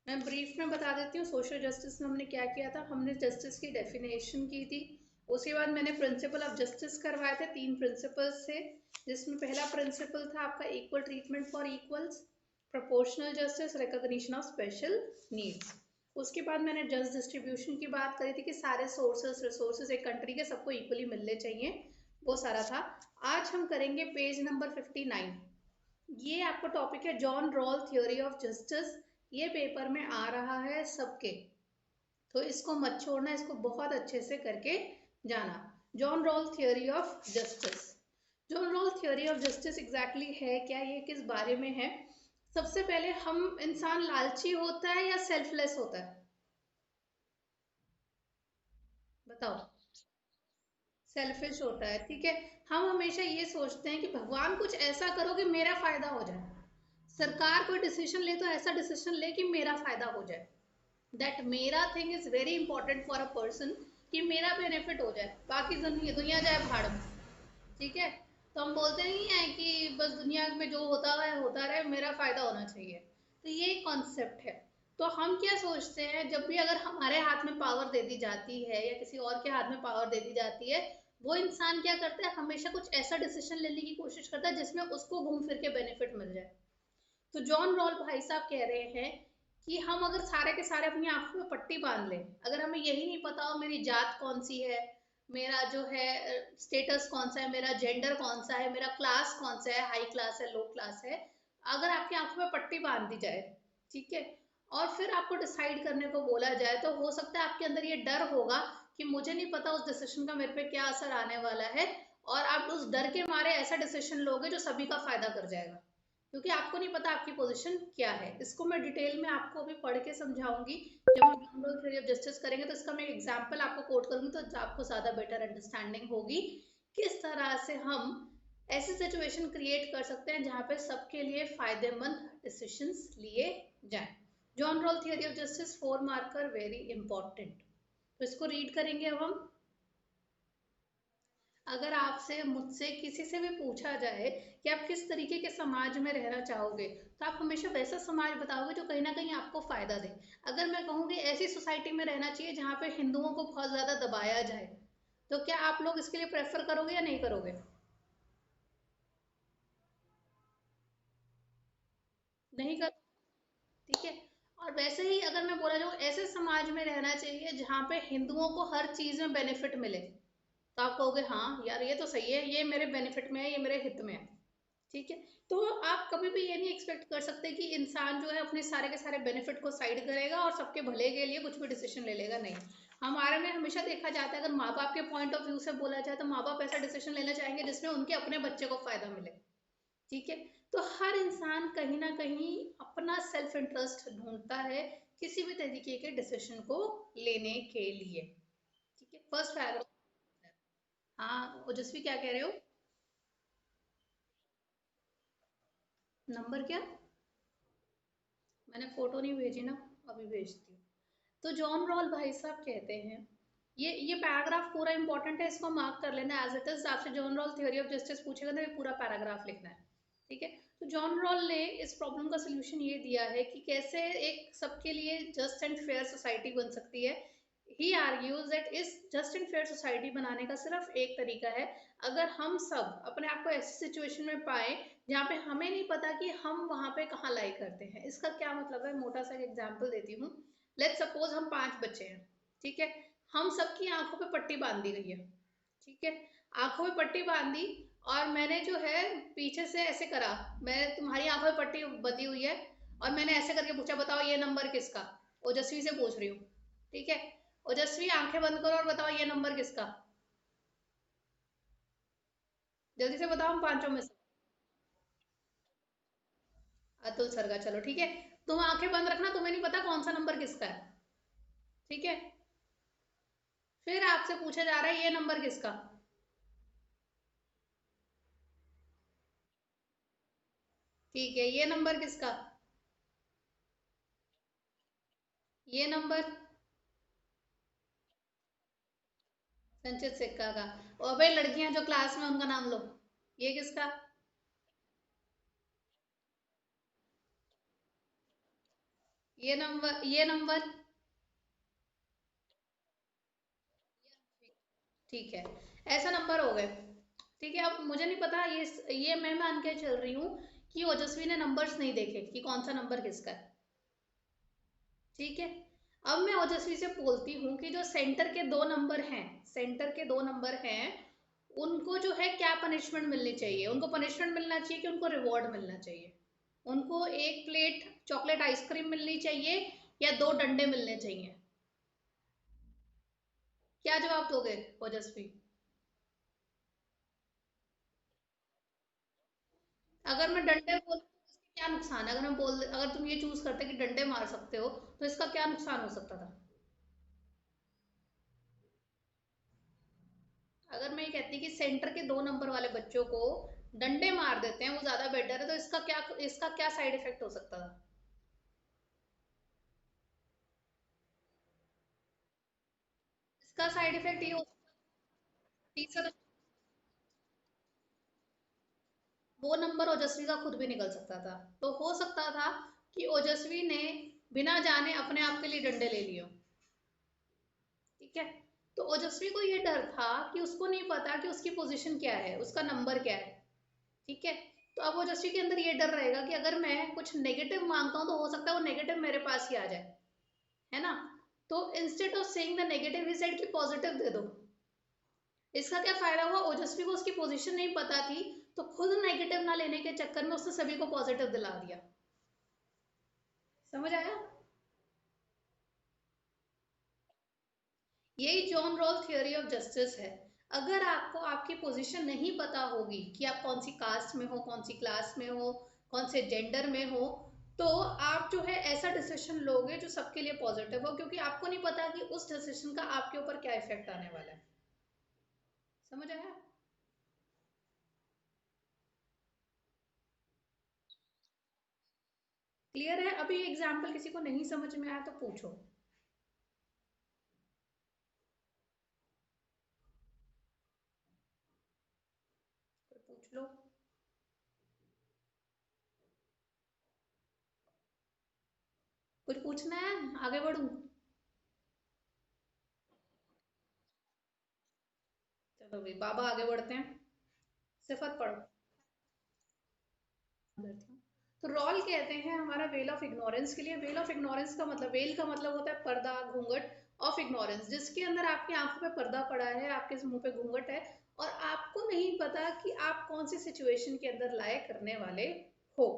मैं ब्रीफ में बता देती हूँ। सोशल जस्टिस में हमने क्या किया था, हमने जस्टिस की डेफिनेशन की थी। उसके बाद मैंने प्रिंसिपल ऑफ जस्टिस करवाए थे, 3 प्रिंसिपल्स थे, जिसमें पहला प्रिंसिपल था आपका equal treatment for equals, proportional justice, recognition of special needs. उसके बाद मैंने जस्ट डिस्ट्रीब्यूशन की बात करी थी कि सारे सोर्सेस रिसोर्सेज एक कंट्री के सबको इक्वली मिलने चाहिए, वो सारा था। आज हम करेंगे पेज नंबर 59। ये आपका टॉपिक है John Rawl theory of justice. ये पेपर में आ रहा है सबके, तो इसको मत छोड़ना, इसको बहुत अच्छे से करके जाना। John Rawl theory of justice. John Rawl theory of justice exactly है क्या, ये किस बारे में है? सबसे पहले, हम इंसान लालची होता है या सेल्फलेस होता है? बताओ। सेल्फिश होता है, ठीक है। हम हमेशा ये सोचते हैं कि भगवान कुछ ऐसा करो कि मेरा फायदा हो जाए, सरकार कोई डिसीजन ले तो ऐसा डिसीजन ले कि मेरा फायदा हो जाए। दैट मेरा thing is very important for a person, कि मेरा बेनिफिट हो जाए, बाकी दुनिया दुनिया जाए भाड़ में। ठीक है। तो हम बोलते नहीं है कि बस दुनिया में जो होता है होता रहे, मेरा फायदा होना चाहिए। तो ये कॉन्सेप्ट है। तो हम क्या सोचते हैं, जब भी अगर हमारे हाथ में पावर दे दी जाती है या किसी और के हाथ में पावर दे दी जाती है, वो इंसान क्या करता है, हमेशा कुछ ऐसा डिसीजन लेने की कोशिश करता है जिसमें उसको घूम फिर के बेनिफिट मिल जाए। तो जॉन रॉल भाई साहब कह रहे हैं कि हम अगर सारे के सारे अपनी आंखों में पट्टी बांध लें, अगर हमें यही नहीं पता हो मेरी जात कौन सी है, मेरा जो है स्टेटस कौन सा है, मेरा जेंडर कौन सा है, मेरा क्लास कौन सा है, हाई क्लास है लो क्लास है, अगर आपकी आंखों में पट्टी बांध दी जाए, ठीक है, और फिर आपको डिसाइड करने को बोला जाए, तो हो सकता है आपके अंदर ये डर होगा कि मुझे नहीं पता उस डिसीजन का मेरे पे क्या असर आने वाला है, और आप उस डर के मारे ऐसा डिसीजन लोगे जो सभी का फायदा कर जाएगा, क्योंकि आपको नहीं पता आपकी पोजीशन क्या है। इसको मैं डिटेल में आपको अभी पढ़ के समझाऊंगी। जब हम जनरल थ्योरी ऑफ जस्टिस करेंगे तो इसका मैं एग्जांपल आपको कोट करूंगी, तो आपको ज्यादा बेटर अंडरस्टैंडिंग होगी किस तरह से हम ऐसी सिचुएशन क्रिएट कर सकते हैं जहां पे सबके लिए फायदेमंद डिसीजंस लिए जाएं। John Rawl theory of justice 4 marker very important. तो इसको रीड करेंगे अब हम। अगर आपसे मुझसे किसी से भी पूछा जाए कि आप किस तरीके के समाज में रहना चाहोगे, तो आप हमेशा वैसा समाज बताओगे जो कहीं ना कहीं आपको फायदा दे। अगर मैं कहूँगी ऐसी सोसाइटी में रहना चाहिए जहाँ पे हिंदुओं को बहुत ज्यादा दबाया जाए, तो क्या आप लोग इसके लिए प्रेफर करोगे या नहीं करोगे? नहीं कर। ठीक है। और वैसे ही अगर मैं बोला जाऊँ ऐसे समाज में रहना चाहिए जहाँ पे हिंदुओं को हर चीज में बेनिफिट मिले, तो आप कहोगे हाँ यार ये तो सही है, ये मेरे बेनिफिट में है, ये मेरे हित में है। ठीक है। तो आप कभी भी ये नहीं एक्सपेक्ट कर सकते कि इंसान जो है अपने सारे के सारे बेनिफिट को साइड करेगा और सबके भले के लिए कुछ भी डिसीजन ले लेगा, नहीं। हमारे में हमेशा देखा जाता है, अगर माँ बाप के पॉइंट ऑफ व्यू से बोला जाए तो माँ बाप ऐसा डिसीजन लेना चाहेंगे जिसमें उनके अपने बच्चे को फायदा मिले। ठीक है। तो हर इंसान कहीं ना कहीं अपना सेल्फ इंटरेस्ट ढूंढता है किसी भी तरीके के डिसीजन को लेने के लिए। ठीक है, फर्स्ट पैराग्राफ। हाँ ओजस्वी, क्या कह रहे हो? नंबर क्या? मैंने फोटो नहीं भेजी ना, अभी भेजती हूँ। तो जॉन रॉल भाई साहब कहते हैं, ये पैराग्राफ पूरा इंपॉर्टेंट है, इसको मार्क कर लेना एज इट इज। आपसे John Rawl theory of justice पूछेगा तो ये पूरा पैराग्राफ लिखना है। ठीक है। तो जॉन रॉल ने इस प्रॉब्लम का सोल्यूशन ये दिया है कि कैसे एक सबके लिए जस्ट एंड फेयर सोसाइटी बन सकती है। ही आर्ग्यूज दैट इस जस्ट एंड फेयर सोसाइटी बनाने का सिर्फ एक तरीका है, अगर हम सब अपने आप को ऐसी सिचुएशन में पाए जहाँ पे हमें नहीं पता कि हम वहां पे कहाँ लाई करते हैं। इसका क्या मतलब है, मोटा सा एग्जाम्पल देती हूँ। लेट सपोज हम 5 बच्चे हैं। ठीक है। हम सबकी आंखों पे पट्टी बांध दी गई है। ठीक है। आंखों में पट्टी बांध दी, और मैंने जो है पीछे से ऐसे करा, मैं तुम्हारी आंखों में पट्टी बंधी हुई है, और मैंने ऐसे करके पूछा बताओ ये नंबर किसका। ओजस्वी से पूछ रही हूँ। ठीक है। ओजस्वी आंखें बंद करो और बताओ ये नंबर किसका। जल्दी से बताओ हम पांचों में से। अतुल सर का, चलो ठीक है। तुम आंखें बंद रखना, तुम्हें नहीं पता कौन सा नंबर किसका है। ठीक है। फिर आपसे पूछा जा रहा है ये नंबर किसका। ठीक है, ये नंबर किसका? ये नंबर संचित सिक्का का। और भाई लड़कियां जो क्लास में, उनका नाम लो। ये किसका? ये नंबर ठीक है, ऐसा नंबर हो गए। ठीक है, अब मुझे नहीं पता, ये मैं मान के चल रही हूँ कि ओजस्वी ने नंबर्स नहीं देखे कि कौन सा नंबर किसका है। ठीक है, अब मैं ओजस्वी से बोलती हूँ कि जो सेंटर के दो नंबर हैं, सेंटर के दो नंबर हैं, उनको जो है क्या पनिशमेंट मिलनी चाहिए, उनको पनिशमेंट मिलना चाहिए कि उनको रिवॉर्ड मिलना चाहिए, उनको एक प्लेट चॉकलेट आइसक्रीम मिलनी चाहिए या दो डंडे मिलने चाहिए? क्या जवाब दोगे ओजस्वी? अगर मैं डंडे बोल तो इसके क्या नुकसान है, अगर तुम ये चूज करते कि डंडे मार सकते हो तो इसका क्या नुकसान हो सकता था? अगर मैं ये कहती कि सेंटर के दो नंबर वाले बच्चों को डंडे मार देते हैं वो ज्यादा बेटर है, तो इसका क्या साइड इफेक्ट हो सकता था? इसका साइड इफेक्ट ये हो सकता, टीचर, वो नंबर ओजस्वी का खुद भी निकल सकता था। तो हो सकता था कि ओजस्वी ने बिना जाने अपने आप के लिए डंडे ले लिए। ठीक है, तो ओजस्वी को ये डर था कि उसको नहीं पता कि उसकी पोजीशन क्या है, उसका नंबर क्या है। ठीक है, तो अब ओजस्वी के अंदर ये डर रहेगा कि अगर मैं कुछ नेगेटिव मांगता हूँ तो हो सकता है वो नेगेटिव मेरे पास ही आ जाए, है ना? तो instead of saying the negative he said कि पॉजिटिव दे दो। इसका क्या फायदा हुआ, ओजस्वी को उसकी पोजीशन नहीं पता थी, तो खुद नेगेटिव ना लेने के चक्कर में उसने सभी को पॉजिटिव दिला दिया। समझ आया? यही John Rawl theory of justice है। अगर आपको आपकी पोजीशन नहीं पता होगी कि आप कौन सी कास्ट में हो, कौन सी क्लास में हो, कौन से जेंडर में हो, तो आप जो है ऐसा डिसीजन लोगे जो सबके लिए पॉजिटिव हो, क्योंकि आपको नहीं पता कि उस डिसीजन का आपके ऊपर क्या इफेक्ट आने वाला है। समझ आया? क्लियर है? अभी एग्जाम्पल किसी को नहीं समझ में आया तो पूछो। कोई पूछ लो। कुछ पूछना है, आगे बढ़ू? चलो भाई बाबा, आगे बढ़ते हैं। सिफत पढ़ो। तो रॉल कहते हैं हमारा वेल ऑफ इग्नोरेंस के लिए। वेल ऑफ इग्नोरेंस का मतलब, वेल का मतलब होता है पर्दा, घूंघट, ऑफ इग्नोरेंस, जिसके अंदर आपकी आंखों पे पर्दा पड़ा है, आपके मुंह पे घूंघट है, और आपको नहीं पता कि आप कौन सी सिचुएशन के अंदर लाए करने वाले हो।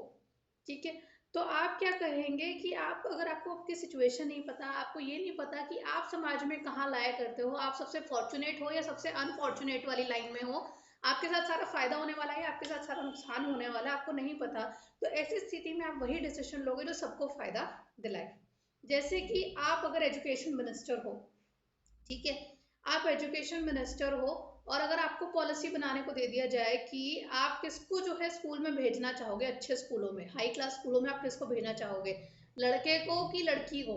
ठीक है, तो आप क्या कहेंगे कि आप, अगर आपको आपकी सिचुएशन नहीं पता, आपको ये नहीं पता कि आप समाज में कहाँ लाया करते हो, आप सबसे फॉर्चुनेट हो या सबसे अनफॉर्चुनेट वाली लाइन में हो, आपके साथ सारा फायदा होने वाला है, आपके साथ सारा नुकसान होने वाला है, आपको नहीं पता, तो ऐसी स्थिति में आप वही डिसीजन लोगे जो सबको फायदा दिलाए। जैसे कि आप अगर एजुकेशन मिनिस्टर हो, ठीक है, आप एजुकेशन मिनिस्टर हो, और अगर आपको पॉलिसी बनाने को दे दिया जाए कि आप किसको जो है स्कूल में भेजना चाहोगे, अच्छे स्कूलों में, हाई क्लास स्कूलों में आप किसको भेजना चाहोगे, लड़के को कि लड़की को?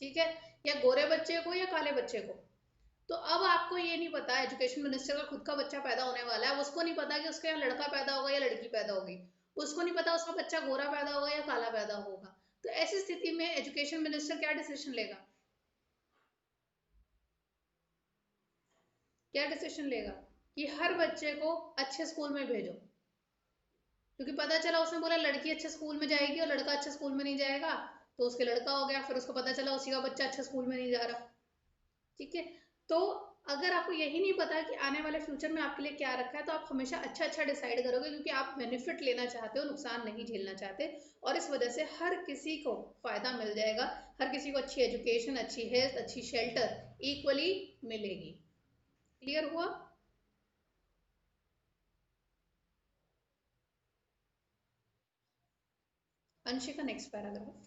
ठीक है, या गोरे बच्चे को या काले बच्चे को? तो अब आपको ये नहीं पता, एजुकेशन मिनिस्टर का खुद का बच्चा पैदा होने वाला है, उसको नहीं पता कि उसके यहाँ लड़का पैदा होगा या लड़की पैदा होगी, उसको नहीं पता उसका बच्चा गोरा पैदा होगा या काला पैदा होगा। तो ऐसी स्थिति में एजुकेशन मिनिस्टर क्या डिसीजन लेगा? क्या डिसीजन लेगा कि हर बच्चे को अच्छे स्कूल में भेजो, क्योंकि पता चला उसने बोला लड़की अच्छे स्कूल में जाएगी और लड़का अच्छे स्कूल में नहीं जाएगा, तो उसके लड़का हो गया, फिर उसको पता चला उसी का बच्चा अच्छे स्कूल में नहीं जा रहा। ठीक है, तो अगर आपको यही नहीं पता कि आने वाले फ्यूचर में आपके लिए क्या रखा है, तो आप हमेशा अच्छा अच्छा डिसाइड करोगे, क्योंकि आप बेनिफिट लेना चाहते हो, नुकसान नहीं झेलना चाहते, और इस वजह से हर किसी को फायदा मिल जाएगा, हर किसी को अच्छी एजुकेशन, अच्छी हेल्थ, अच्छी शेल्टर इक्वली मिलेगी। क्लियर हुआ? Anshika, next paragraph.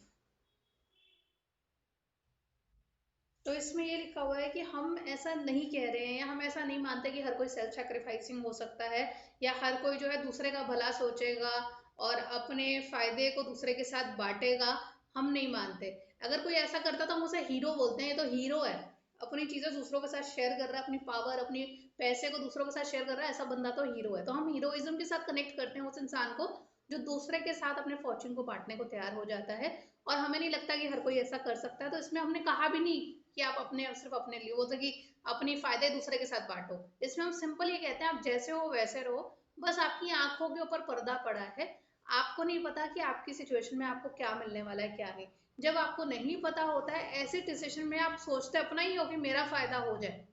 तो इसमें ये लिखा हुआ है कि हम ऐसा नहीं कह रहे हैं, या हम ऐसा नहीं मानते कि हर कोई सेल्फ सेक्रीफाइसिंग हो सकता है, या हर कोई जो है दूसरे का भला सोचेगा और अपने फायदे को दूसरे के साथ बांटेगा। हम नहीं मानते। अगर कोई ऐसा करता तो हम उसे हीरो बोलते हैं, ये तो हीरो है, अपनी चीजें दूसरों के साथ शेयर कर रहा है, अपनी पावर, अपनी पैसे को दूसरों के साथ शेयर कर रहा है, ऐसा बंदा तो हीरो है। तो हम हीरोइज्म के साथ कनेक्ट करते हैं उस इंसान को, जो दूसरे के साथ अपने फॉर्च्यून को बांटने को तैयार हो जाता है। और हमें नहीं लगता कि हर कोई ऐसा कर सकता है, तो इसमें हमने कहा भी नहीं कि आप अपने सिर्फ अपने लिए, बोलते कि अपनी फायदे दूसरे के साथ बांटो। इसमें हम सिंपल ये कहते हैं आप जैसे हो वैसे रहो, बस आपकी आंखों के ऊपर पर्दा पड़ा है। आपको नहीं पता कि आपकी सिचुएशन में आपको क्या मिलने वाला है क्या नहीं। जब आपको नहीं पता होता है ऐसे डिसीजन में आप सोचते अपना ही हो कि मेरा फायदा हो जाए,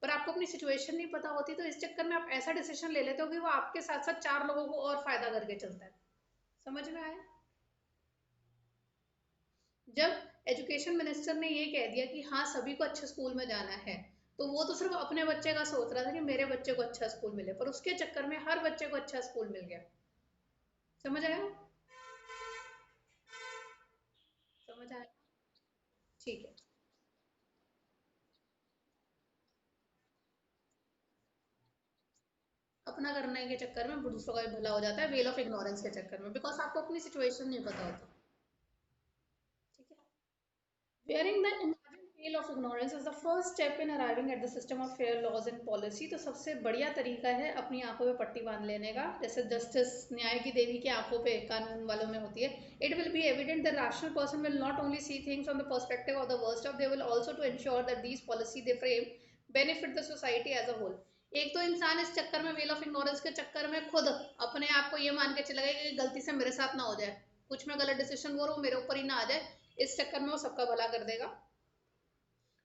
पर आपको अपनी सिचुएशन नहीं पता होती, तो इस चक्कर में आप ऐसा डिसीजन ले लेते हो कि वो आपके साथ साथ चार लोगों को और फायदा करके चलता है। समझ में आया? जब एजुकेशन मिनिस्टर ने ये कह दिया कि हाँ सभी को अच्छे स्कूल में जाना है, तो वो तो सिर्फ अपने बच्चे का सोच रहा था कि मेरे बच्चे को अच्छा स्कूल मिले, पर उसके चक्कर में हर बच्चे को अच्छा स्कूल मिल गया। समझ आया? समझ आया? ठीक है। अपना करने के चक्कर में दूसरों का भी भला हो जाता है, वेल ऑफ इग्नोरेंस के चक्कर में, बिकॉज आपको अपनी सिचुएशन नहीं पता होता। ठीक है। Wearing the imagined veil of ignorance is the first step in arriving at the system of fair laws and policy। तो सबसे बढ़िया तरीका है अपनी आंखों पे पट्टी बांध लेने का, जैसे जस्टिस न्याय की देवी की आंखों पे कानून वालों में होती है। It will be evident the rational person will not only see things from the perspective of the worst of, they will also to ensure that these policy they frame benefit the society as a whole। एक तो इंसान इस चक्कर में well of ignorance के चक्कर में खुद अपने आप को ये मान के चला गया कि गलती से मेरे साथ ना हो जाए, कुछ मैं गलत डिसीजन करूँ मेरे ऊपर ही ना आ जाए, इस चक्कर में वो सबका भला कर देगा,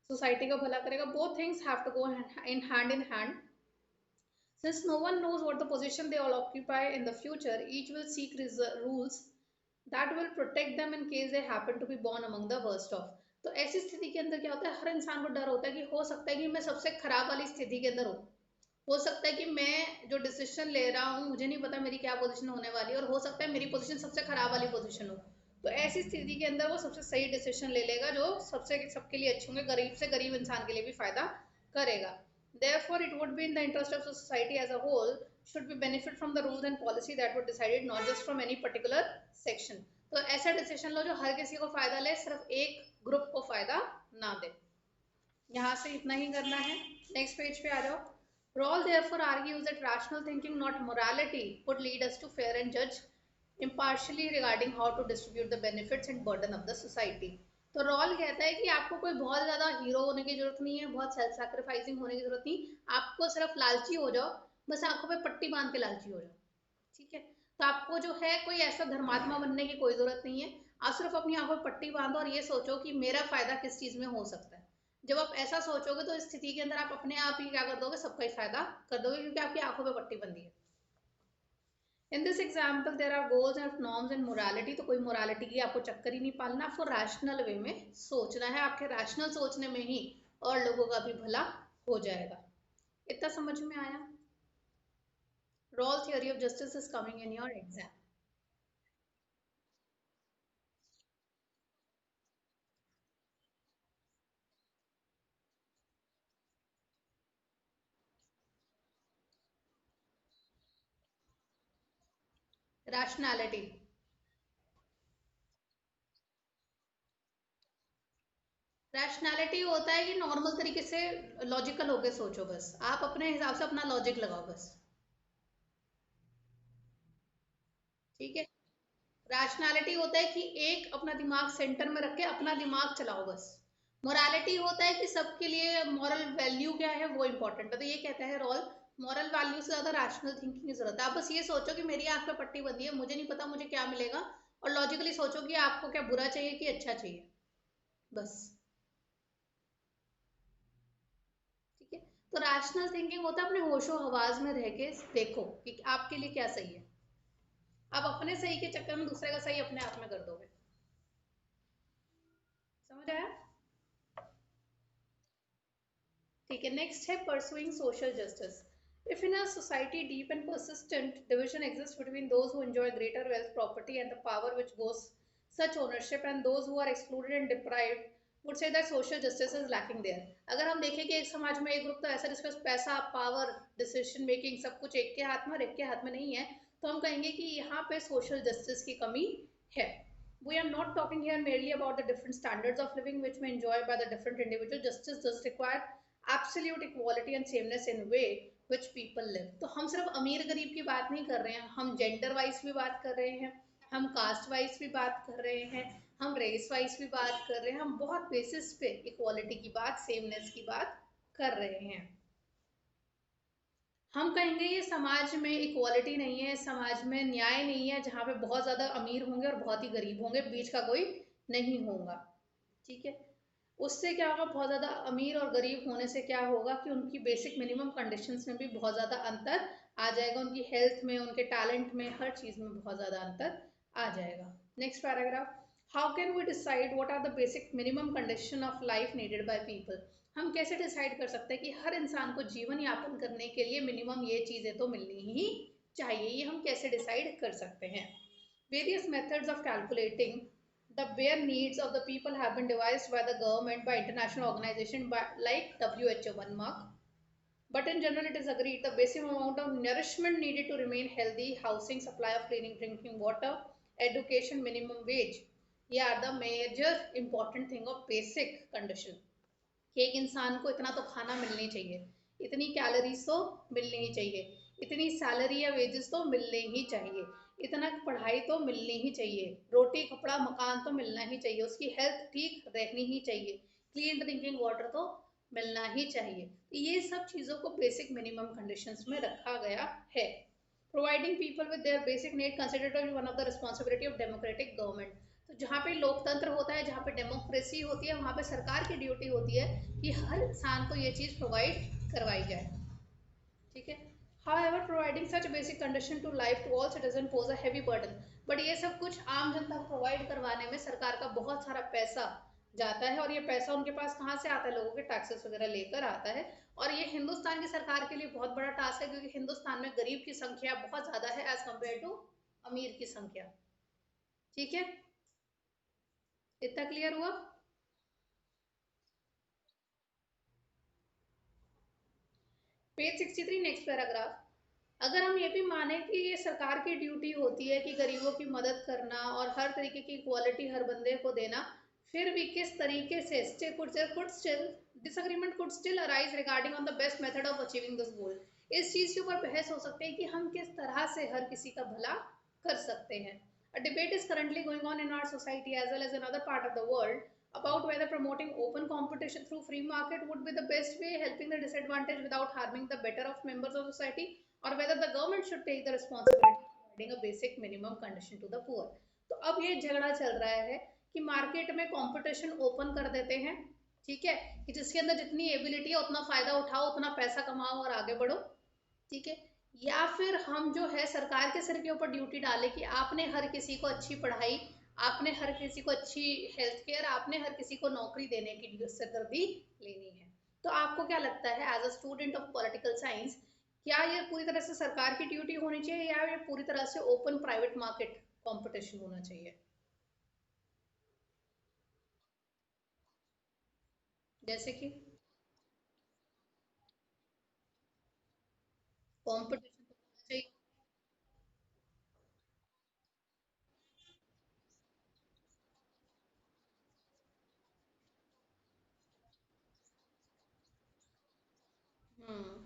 सोसाइटी का भला करेगा। Both things have to go in hand. Since no one knows what the position they all occupy in the future, each will seek rules that will protect them in case they happen to be born among the worst of। तो ऐसी स्थिति के अंदर क्या होता है, हर इंसान को डर होता है कि हो सकता है कि मैं सबसे खराब वाली स्थिति के अंदर हूँ, हो सकता है कि मैं जो डिसीजन ले रहा हूँ मुझे नहीं पता मेरी क्या पोजीशन होने वाली है, और हो सकता है मेरी पोजीशन सबसे खराब वाली पोजीशन हो। तो ऐसी स्थिति के अंदर वो सबसे सही डिसीजन ले लेगा जो सबसे सबके लिए अच्छे होंगे, गरीब से गरीब इंसान के लिए भी फायदा करेगा। Therefore, it would be in the interest of society as a whole should be benefit from the rules and policy that were decided not just from any particular section। तो ऐसा डिसीजन लो जो हर किसी को फायदा ले, सिर्फ एक ग्रुप को फायदा ना दे। यहाँ से इतना ही करना है। नेक्स्ट पेज पे आ जाओ। Rawls therefore argues that rational thinking, not morality, would lead us to fair and judge impartially regarding how to distribute the benefits and burden of the society। तो रॉल कहता है कि आपको कोई बहुत ज्यादा हीरो होने की जरूरत नहीं है, बहुत सेल्फ सैक्रिफाइसिंग होने की जरूरत नहीं, आपको सिर्फ लालची हो जाओ, बस आंखों पे पट्टी बांध के लालची हो जाओ। ठीक है। तो आपको जो है कोई ऐसा धर्मात्मा बनने की कोई जरूरत नहीं है, आप सिर्फ अपनी आंखों पर पट्टी बांधो और ये सोचो कि मेरा फायदा किस चीज में हो सकता है। जब आप ऐसा सोचोगे तो इस स्थिति के अंदर आप अपने आप ही क्या कर दोगे, सबका ही फायदा कर दोगे, क्योंकि आपकी आंखों पे पट्टी बंधी है। In this example there are goals and norms and morality. तो कोई मोरालिटी की आपको चक्कर ही नहीं पालना, आपको रैशनल वे में सोचना है, आपके रैशनल सोचने में ही और लोगों का भी भला हो जाएगा। इतना समझ में आया? Rawl theory of justice is coming in your exam. Rationality. Rationality होता है कि नॉर्मल तरीके से लॉजिकल होके सोचो, बस आप अपने हिसाब से अपना लॉजिक लगाओ बस। ठीक है। रैशनैलिटी होता है कि एक अपना दिमाग सेंटर में रख के अपना दिमाग चलाओ बस। मोरालिटी होता है कि सबके लिए मॉरल वैल्यू क्या है वो इंपॉर्टेंट है। तो ये कहता है रॉल, मॉरल वैल्यू से ज्यादा रैशनल थिंकिंग की जरूरत है। आप बस ये सोचो कि मेरी आंख पे पट्टी बंधी है, मुझे नहीं पता मुझे क्या मिलेगा, और लॉजिकली सोचो कि आपको क्या बुरा चाहिए कि अच्छा चाहिए, बस। ठीक है। तो रैशनल थिंकिंग होता है अपने होशो हवास में रह के देखो कि आपके लिए क्या सही है। आप अपने सही के चक्कर में दूसरे का सही अपने आप में कर दोगे। समझ आया? ठीक है। नेक्स्ट है pursuing social justice. If in a society deep and persistent division exists between those who enjoy greater wealth, property, and the power which goes such ownership, and those who are excluded and deprived, would say that social justice is lacking there। अगर हम देखें कि एक समाज में एक group तो ऐसा जिसके पास पैसा, पावर, डिसीजन मेकिंग सब कुछ एक के हाथ में और एक के हाथ में नहीं है, तो हम कहेंगे कि यहाँ पे सोशल जस्टिस की कमी है। We are not talking here merely about the different standards of living which may enjoy by the different individual. Justice does require absolute equality and sameness in way, which people live. तो हम सिर्फ अमीर गरीब की बात नहीं कर रहे हैं, हम जेंडर वाइज भी बात कर रहे हैं, हम कास्ट वाइज भी बात कर रहे हैं, हम रेस वाइज भी बात कर रहे हैं, हम बहुत बेसिस पे इक्वालिटी की बात, सेमनेस की बात कर रहे हैं। हम कहेंगे ये समाज में इक्वालिटी नहीं है, समाज में न्याय नहीं है, जहाँ पे बहुत ज्यादा अमीर होंगे और बहुत ही गरीब होंगे, बीच का कोई नहीं होगा। ठीक है, उससे क्या होगा, बहुत ज्यादा अमीर और गरीब होने से क्या होगा कि उनकी बेसिक मिनिमम कंडीशंस में भी बहुत ज्यादा अंतर आ जाएगा, उनकी हेल्थ में, उनके टैलेंट में, हर चीज में बहुत ज्यादा अंतर आ जाएगा। Next paragraph, how can we decide what are the basic minimum condition of life needed by people. हम कैसे डिसाइड कर सकते हैं कि हर इंसान को जीवन यापन करने के लिए मिनिमम ये चीजें तो मिलनी ही चाहिए, ये हम कैसे डिसाइड कर सकते हैं। Various methods of calculating the bare needs of the people have been devised by the government, by international organization like WHO, one mark. But in general, it is agreed the basic amount of nourishment needed to remain healthy, housing, supply of clean drinking water, education, minimum wage. ये are the major important thing of basic condition. कि एक इंसान को इतना तो खाना मिलनी चाहिए, इतनी कैलोरीज तो मिलनी ही चाहिए, इतनी सैलरी या वेजेस तो मिलने ही चाहिए, इतना पढ़ाई तो मिलनी ही चाहिए, रोटी कपड़ा मकान तो मिलना ही चाहिए, उसकी हेल्थ ठीक रहनी ही चाहिए, क्लीन ड्रिंकिंग वाटर तो मिलना ही चाहिए। तो ये सब चीज़ों को बेसिक मिनिमम कंडीशंस में रखा गया है। Providing people with their basic need considered to be one of the responsibility of democratic government. तो जहाँ पे लोकतंत्र होता है, जहाँ पे डेमोक्रेसी होती है, वहाँ पे सरकार की ड्यूटी होती है कि हर इंसान को ये चीज़ प्रोवाइड करवाई जाए। ठीक है, however providing such basic condition to life to all citizen pose a heavy burden, but ये सब कुछ आम जनता को प्रोवाइड करवाने में सरकार का बहुत सारा पैसा जाता है, और ये पैसा उनके पास कहाँ से आता है, लोगों के टैक्सेस वगैरह लेकर आता है। और ये हिंदुस्तान की सरकार के लिए बहुत बड़ा टास्क है, क्योंकि हिंदुस्तान में गरीब की संख्या बहुत ज्यादा है एज कम्पेयर टू अमीर की संख्या। ठीक है, इतना क्लियर हुआ। पेज 63, नेक्स्ट पैराग्राफ, अगर हम ये भी माने कि ये सरकार की ड्यूटी होती है कि गरीबों की मदद करना और हर तरीके की इक्वालिटी हर बंदे को देना, फिर भी किस तरीके से disagreement could still arise regarding on the best method of achieving this goal. इस चीज के ऊपर बहस हो सकती है कि हम किस तरह से हर किसी का भला कर सकते हैं। A debate is currently going on in our society as well as in other part of the world about whether promoting open competition through free market would be the best way, helping the disadvantaged without harming the better of members of society, or whether the government should take the responsibility of providing a basic minimum condition to the poor। तो अब ये झगड़ा चल रहा है कि market में competition open कर देते हैं, ठीक है, कि जिसके अंदर जितनी एबिलिटी है उतना फायदा उठाओ, उतना पैसा कमाओ और आगे बढ़ो। ठीक है, या फिर हम जो है सरकार के सिर के ऊपर ड्यूटी डालें कि आपने हर किसी को अच्छी पढ़ाई, आपने हर किसी को अच्छी हेल्थ केयर, आपने हर किसी को नौकरी देने की सिरदर्दी लेनी है। तो आपको क्या लगता है as a student of political science, क्या ये पूरी तरह से सरकार की ड्यूटी होनी चाहिए या ये पूरी तरह से ओपन प्राइवेट मार्केट कंपटीशन होना चाहिए? जैसे कि कंपटीशन होना चाहिए। हम्म,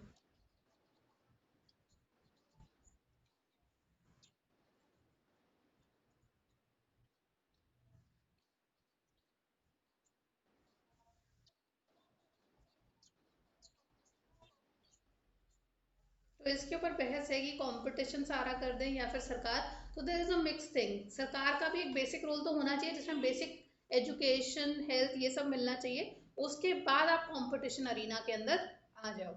तो इसके ऊपर बहस है कि कंपटीशन सारा कर दें या फिर सरकार। तो there is a mix thing, सरकार का भी एक बेसिक रोल तो होना चाहिए जिसमें बेसिक एजुकेशन हेल्थ ये सब मिलना चाहिए, उसके बाद आप कंपटीशन अरीना के अंदर आ जाओ।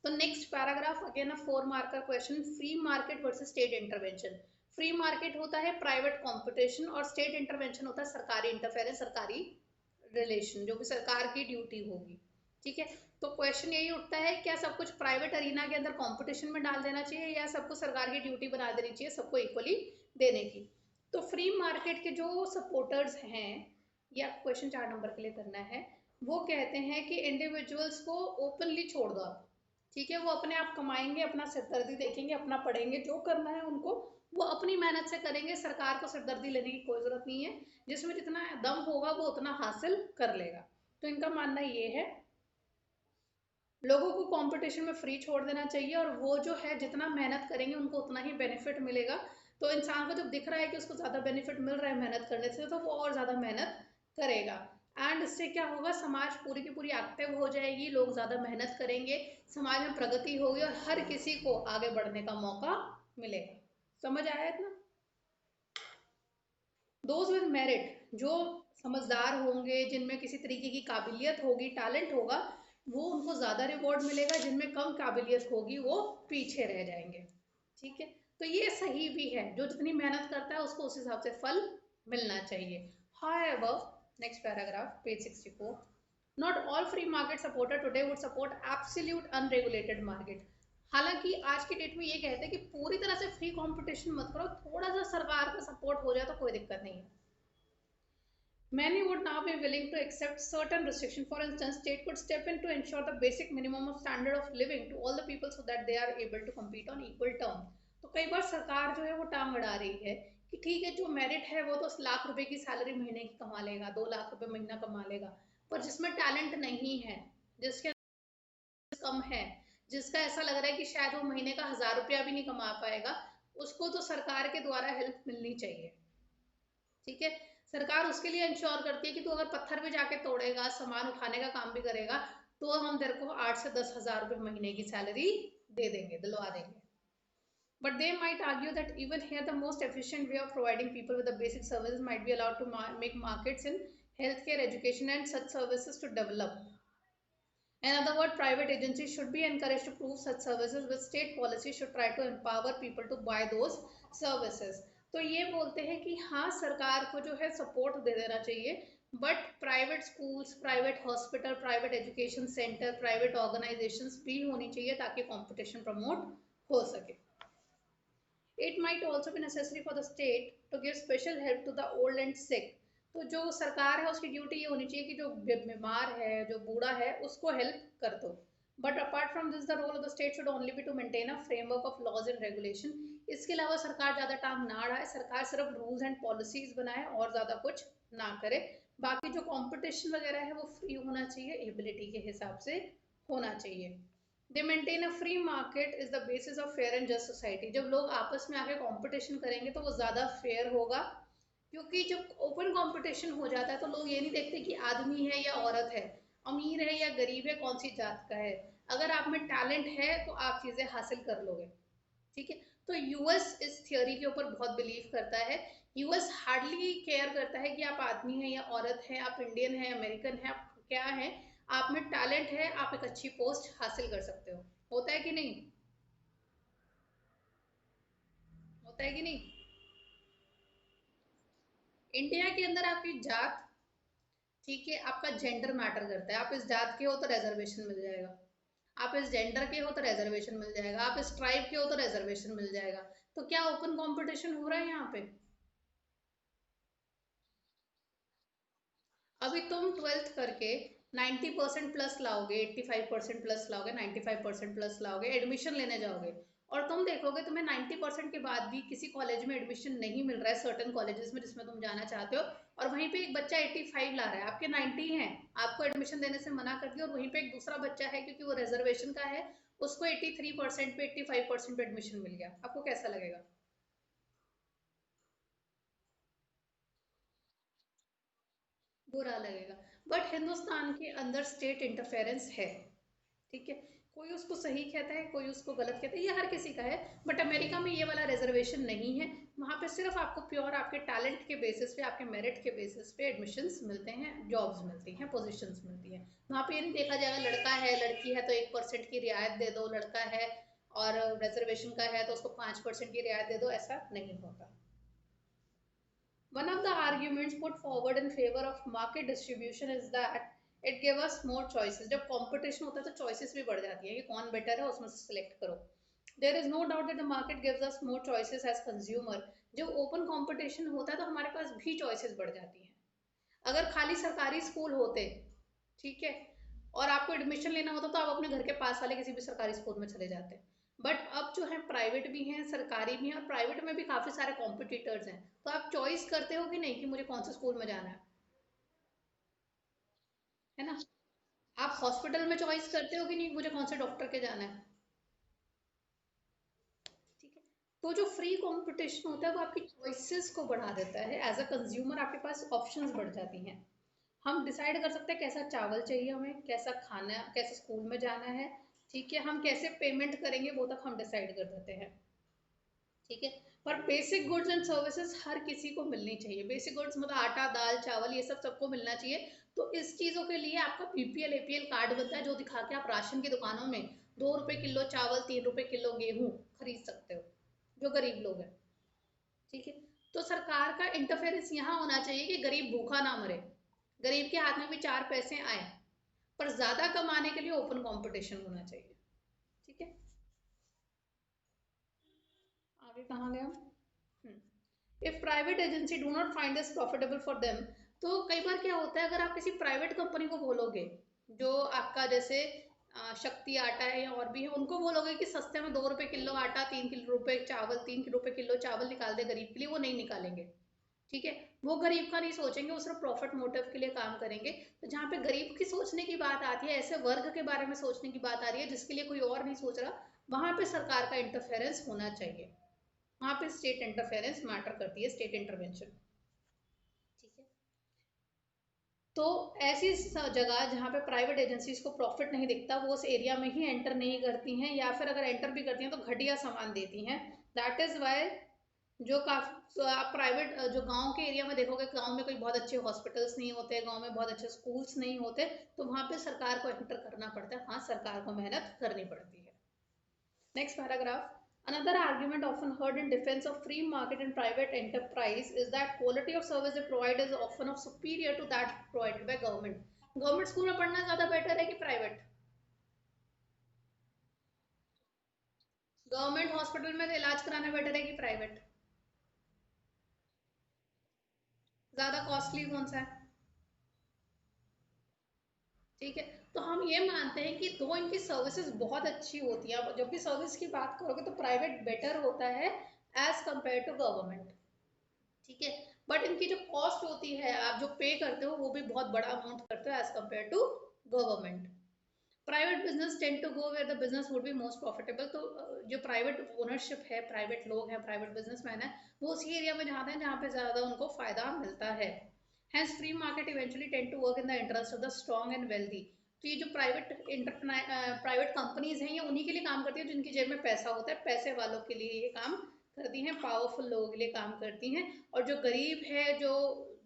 तो next paragraph again a 4 marker question, free market versus state intervention. Free market होता है प्राइवेट कंपटीशन और स्टेट इंटरवेंशन होता है सरकारी इंटरफेरेंस, सरकारी रिलेशन, जो भी सरकार की ड्यूटी होगी। ठीक है, तो क्वेश्चन यही उठता है, क्या सब कुछ प्राइवेट अरीना के अंदर कंपटीशन में डाल देना चाहिए या सबको सरकार की ड्यूटी बना देनी चाहिए सबको इक्वली देने की। तो फ्री मार्केट के जो सपोर्टर्स हैं, या क्वेश्चन 4 नंबर के लिए करना है, वो कहते हैं कि इंडिविजुअल्स को ओपनली छोड़ दो आप। ठीक है, वो अपने आप कमाएंगे, अपना सिरदर्दी देखेंगे, अपना पढ़ेंगे, जो करना है उनको वो अपनी मेहनत से करेंगे, सरकार को सिरदर्दी लेने की कोई जरूरत नहीं है, जिसमें जितना दम होगा वो उतना हासिल कर लेगा। तो इनका मानना ये है लोगों को कंपटीशन में फ्री छोड़ देना चाहिए, और वो जो है जितना मेहनत करेंगे उनको उतना ही बेनिफिट मिलेगा। तो इंसान को जब दिख रहा है कि उसको ज़्यादा बेनिफिट मिल रहा है मेहनत करने से, तो वो और ज़्यादा मेहनत करेगा। एंड इससे क्या होगा, समाज पूरी की पूरी एक्टिव हो जाएगी, लोग ज़्यादा मेहनत करेंगे, समाज में प्रगति होगी और हर किसी को आगे बढ़ने का मौका मिलेगा। समझ आया इतना? दोज विद मेरिट, जो समझदार होंगे, जिनमें किसी तरीके की काबिलियत होगी, टैलेंट होगा, वो उनको ज़्यादा रिवॉर्ड मिलेगा, जिनमें कम काबिलियत होगी वो पीछे रह जाएंगे। ठीक है, तो ये सही भी है, जो जितनी मेहनत करता है उसको उस हिसाब से फल मिलना चाहिए। However, next paragraph, page 64, not all free market supporter today would support absolute unregulated market. हालांकि आज की डेट में ये कहते हैं कि पूरी तरह से फ्री कंपटीशन मत करो, थोड़ा सा सरकार का सपोर्ट हो जाए तो कोई दिक्कत नहीं है। Many would now be willing to accept certain restrictions. For instance, state could step in to ensure the basic minimum of standard of living to all the people so that they are able to compete on equal terms. तो कई बार सरकार जो है वो टांग अड़ा रही है कि ठीक है, जो मेरिट है वो तो लाख रुपए की सैलरी महीने की कमा लेगा, 2 लाख रुपए महीना कमा लेगा, पर जिसमें टैलेंट नहीं है, जिसके कम है, जिसका ऐसा लग रहा है कि शायद वो महीने का 1,000 रुपया भी नहीं कमा पाएगा, उसको तो सरकार के द्वारा हेल्प मिलनी चाहिए। ठीक है, सरकार उसके लिए इंश्योर करती है कि तू अगर पत्थर भी जाके तोड़ेगा, सामान उठाने का काम भी करेगा, तो हम तेरे को 8 से 10 हज़ार रुपये महीने की सैलरी दे देंगे, दिलवा देंगे। But they might argue that even here the most efficient way of providing people with the basic services might be allowed to make markets in healthcare, education and such services to develop. In other words, private agencies should be encouraged to prove such services, with state policy should try to empower people to buy those services. तो ये बोलते हैं कि हाँ, सरकार को जो है सपोर्ट दे देना चाहिए, but private schools, private hospital, private education centre, private organisations भी होनी चाहिए ताकि कंपटीशन प्रमोट हो सके। It might also be necessary for the state to give special help to the old and sick. तो जो सरकार है उसकी ड्यूटी ये होनी चाहिए कि जो बीमार है, जो बूढ़ा है, उसको हेल्प कर दो। But apart from this the role of the state should only be to maintain a framework of laws and regulation. इसके अलावा सरकार ज़्यादा टांग ना अड़ाए, सरकार सिर्फ रूल्स एंड पॉलिसीज बनाए और ज़्यादा कुछ ना करे। बाकी जो कंपटीशन वगैरह है वो फ्री होना चाहिए, एबिलिटी के हिसाब से होना चाहिए। दे maintain a free market is the basis of fair and just society. जब लोग आपस में आके कंपटीशन करेंगे तो वो ज़्यादा फेयर होगा, क्योंकि जब ओपन कंपटीशन हो जाता है तो लोग ये नहीं देखते कि आदमी है या औरत है, अमीर है या गरीब है, कौन सी जात का है। अगर आप में टैलेंट है तो आप चीज़ें हासिल कर लोगे। ठीक है, तो यूएस इस थियोरी के ऊपर बहुत बिलीव करता है। यूएस हार्डली केयर करता है कि आप आदमी हैं या औरत हैं, आप इंडियन हैं, अमेरिकन हैं, आप क्या हैं, आप में टैलेंट है, आप एक अच्छी पोस्ट हासिल कर सकते हो। होता है कि नहीं? होता है कि नहीं? इंडिया के अंदर आपकी जात, ठीक है, आपका जेंडर मैटर करता है। आप इस जात के हो तो रिजर्वेशन मिल जाएगा, आप इस जेंडर के हो तो रिजर्वेशन मिल जाएगा, आप इस ट्राइब के हो तो रिजर्वेशन मिल जाएगा। तो क्या ओपन कंपटीशन हो रहा है यहाँ पे? अभी तुम ट्वेल्थ करके 90% प्लस लाओगे, 85% प्लस लाओगे, 95% प्लस लाओगे, एडमिशन लेने जाओगे, और तुम देखोगे तुम्हें 90% के बाद भी किसी कॉलेज में एडमिशन नहीं मिल रहा है, सर्टन कॉलेजेस में जिसमें तुम जाना चाहते हो, और वहीं पे एक बच्चा 85 ला रहा है, आपके 90 हैं, आपको एडमिशन देने से मना कर दिया, और वहीं पे एक दूसरा बच्चा है क्योंकि वो रिजर्वेशन का है, उसको 83% पे, 85% पे एडमिशन मिल गया, आपको कैसा लगेगा? बुरा लगेगा। बट हिंदुस्तान के अंदर स्टेट इंटरफेरेंस है। ठीक है, कोई उसको सही कहता है, कोई उसको गलत कहता है, ये हर किसी का है। बट अमेरिका में ये वाला रिजर्वेशन नहीं है। वहाँ पे सिर्फ आपको प्योर आपके टैलेंट के बेसिस पे, आपके मेरिट के बेसिस पे एडमिशन्स मिलते हैं, जॉब्स मिलती हैं, पोजीशंस मिलती हैं। वहाँ पे ये नहीं देखा जाएगा लड़का है लड़की है तो 1% की रियायत दे दो, लड़का है और रिजर्वेशन का है तो उसको 5% की रियायत दे दो, ऐसा नहीं होता। One of the arguments put forward in favor of market distribution is that it gives us more choices. जब competition होता है तो choices भी बढ़ जाती है कि कौन better है उसमें से select करो. There is no doubt that the market gives us more choices as consumer. जब open competition होता है तो हमारे पास भी choices बढ़ जाती हैं। अगर खाली सरकारी स्कूल होते, ठीक है, और आपको एडमिशन लेना होता तो आप अपने घर के पास वाले किसी भी सरकारी स्कूल में चले जाते। बट अब जो है प्राइवेट भी हैं, सरकारी भी हैं, और प्राइवेट में भी काफ़ी सारे कॉम्पिटिटर्स हैं, तो आप चॉइस करते हो कि नहीं कि मुझे कौन से स्कूल में जाना है ना? आप हॉस्पिटल में चॉइस करते हो कि नहीं मुझे कौन से डॉक्टर के जाना है, ठीक है। तो जो फ्री कंपटीशन होता है वो आपकी चॉइसेस को बढ़ा देता है, एज अ कंज्यूमर आपके पास ऑप्शंस बढ़ जाती हैं। हम डिसाइड कर सकते हैं कैसा चावल चाहिए हमें, कैसा खाना, कैसे स्कूल में जाना है, ठीक है, हम कैसे पेमेंट करेंगे वो तक हम डिसाइड कर देते हैं, ठीक है। पर बेसिक गुड्स एंड सर्विसेज हर किसी को मिलनी चाहिए। बेसिक गुड्स मतलब आटा दाल चावल ये सब सबको मिलना चाहिए। तो इस चीज़ों के लिए आपका बीपीएल एपीएल कार्ड बनता है, जो दिखा के आप राशन की दुकानों में 2 रुपए किलो चावल 3 रुपए किलो गेहूं खरीद सकते हो, जो गरीब लोग हैं, ठीक है। तो सरकार का इंटरफेरेंस यहाँ होना चाहिए कि गरीब भूखा ना मरे, गरीब के हाथ में भी 4 पैसे आए, पर ज्यादा कमाने के लिए ओपन कंपटीशन होना चाहिए, ठीक है। आगे कहाँ गया हम? If private agency do not find this profitable for them, तो कई बार क्या होता है, अगर आप किसी प्राइवेट कंपनी को बोलोगे, जो आपका जैसे शक्ति आटा है या और भी है, उनको बोलोगे कि सस्ते में 2 रुपए किलो आटा 3 रुपए चावल 3 रुपए किलो चावल निकाल दे गरीब के लिए, वो नहीं निकालेंगे, ठीक है। वो गरीब का नहीं सोचेंगे, वो सिर्फ प्रॉफिट मोटिव के लिए काम करेंगे। तो जहाँ पे गरीब की सोचने की बात आती है, ऐसे वर्ग के बारे में सोचने की बात आ रही है जिसके लिए कोई और नहीं सोच रहा, वहां पे सरकार का इंटरफेरेंस होना चाहिए, वहां पे स्टेट इंटरफेरेंस मैटर करती है, स्टेट इंटरवेंशन, ठीक है। तो ऐसी जगह जहाँ पे प्राइवेट एजेंसीज को प्रॉफिट नहीं दिखता, वो उस एरिया में ही एंटर नहीं करती हैं, या फिर अगर एंटर भी करती हैं तो घटिया सामान देती हैं। दैट इज वाई जो काफी आप प्राइवेट जो गांव के एरिया में देखोगे, गांव में कोई बहुत अच्छे हॉस्पिटल्स नहीं होते, गांव में बहुत अच्छे स्कूल्स नहीं होते, तो वहां पे सरकार को एंटर करना पड़ता है, हाँ सरकार को मेहनत करनी पड़ती है। Next paragraph. Another argument often heard in defense of free market and private enterprise is that quality of service they provide is often of superior to that provided by government. Government school में पढ़ना ज्यादा better है कि private? Government hospital में इलाज कराना better है कि प्राइवेट? ज्यादा कॉस्टली कौन सा है? ठीक है। तो हम ये मानते हैं कि दो इनकी सर्विसेज बहुत अच्छी होती है, अब जब भी सर्विस की बात करोगे तो प्राइवेट बेटर होता है एज कंपेयर टू गवर्नमेंट, ठीक है। बट इनकी जो कॉस्ट होती है, आप जो पे करते हो वो भी बहुत बड़ा अमाउंट करते हो as compare to government. Private business tend to go where the business would be most profitable, तो जो प्राइवेट ओनरशिप है, प्राइवेट लोग हैं, प्राइवेट बिजनेसमैन है, वो उसी एरिया में जाते हैं जहाँ पे ज्यादा उनको फायदा मिलता है। Hence free market eventually tend to work in the interest of the strong and wealthy. तो ये जो प्राइवेट कंपनीज हैं, ये उन्हीं के लिए काम करती है जिनकी जेब में पैसा होता है, पैसे वालों के लिए ये काम करती हैं, पावरफुल लोगों के लिए काम करती हैं। और जो गरीब है, जो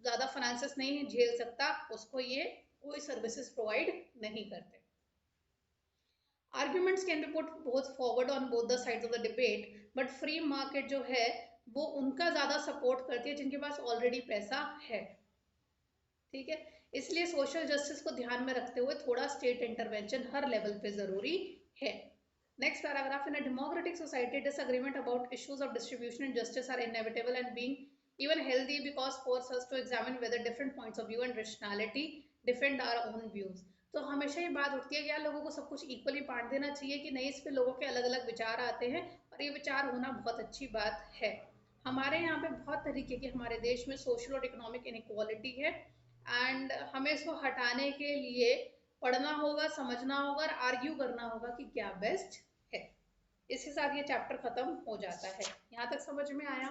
ज्यादा फाइनेंसेस नहीं झेल सकता, उसको ये कोई सर्विसेज प्रोवाइड नहीं करते। Arguments can be put both forward on both the sides of the debate, but free market जो है वो उनका ज्यादा सपोर्ट करती है जिनके पास ऑलरेडी पैसा है, ठीक है। इसलिए सोशल जस्टिस को ध्यान में रखते हुए थोड़ा स्टेट इंटरवेंशन हर लेवल पे जरूरी है। Next paragraph, in a democratic society disagreement about issues of distribution and justice are inevitable and being even healthy because force us to examine whether different points of view and rationality defend our own views। तो हमेशा ये बात उठती है कि यार लोगों को सब कुछ इक्वली बांट देना चाहिए कि नहीं, इस पे लोगों के अलग अलग विचार आते हैं, और ये विचार होना बहुत अच्छी बात है। हमारे यहाँ पे बहुत तरीके की हमारे देश में सोशल और इकोनॉमिक इनक्वालिटी है, एंड हमें इसको हटाने के लिए पढ़ना होगा, समझना होगा और आर्ग्यू करना होगा कि क्या बेस्ट है। इसके साथ ये चैप्टर खत्म हो जाता है। यहाँ तक समझ में आया?